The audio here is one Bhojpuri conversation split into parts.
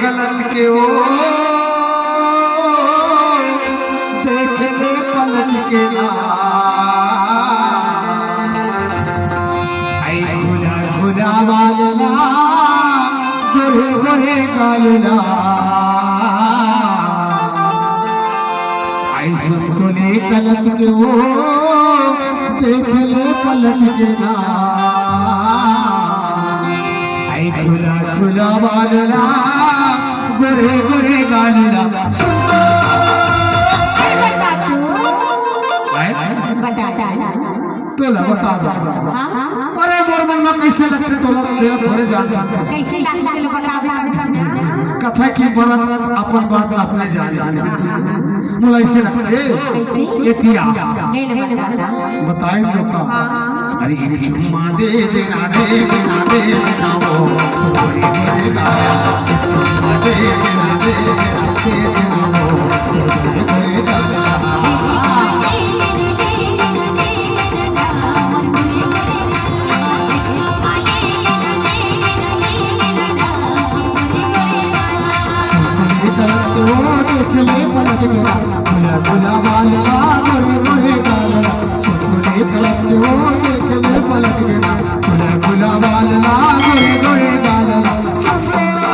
कलट के वो देख ले पलट के ना खुला खुला वालना गोरे गोरे गालना सुन तूने कलट के वो देख ले पलट के ना खुला खुला वालना गोरे गोरे गालना तोला बता दो। अरे मोर मन में कैसे लगते तोला तेरा थोड़े जान कैसे लगते लो बता कथा की बरत अपन बात अपने जान मुला ऐसे लगते कैसे एतिया नहीं बताएं तो का अरे एक चुम्मा दे देना वो गोरे गोरे गाया चुम्मा दे देना वो गोरे गोरे गाया खुला खुला वाला गोरे गोरे गालना सुने तलक वो देख ले पलट के ना खुला खुला वाला गोरे गोरे गालना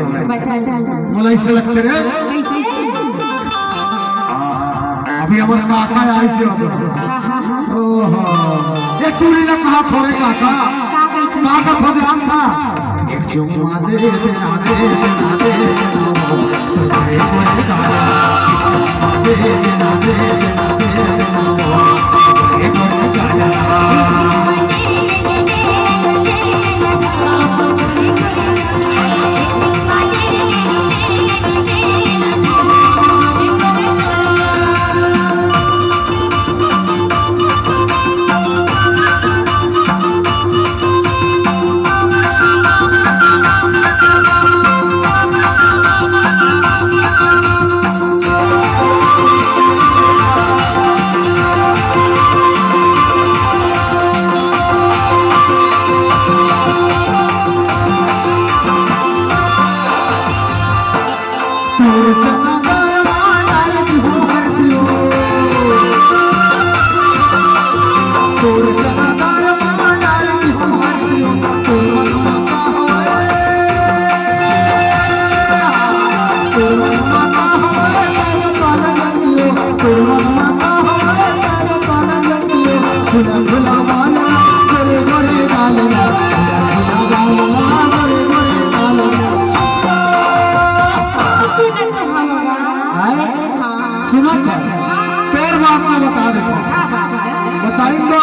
मुला ऐसे लगते रे अभी हमारे काका आए से ओहो ये टूरी ने कहा थोड़े काका थोड़े ध्यान था एक चुम्मा दे देना बालना गोरे गोरे गालना बालना गोरे गोरे गालना सुने तो होगा आए हाँ सुना था पैर बात में बता दे क्या बात है बताएं तो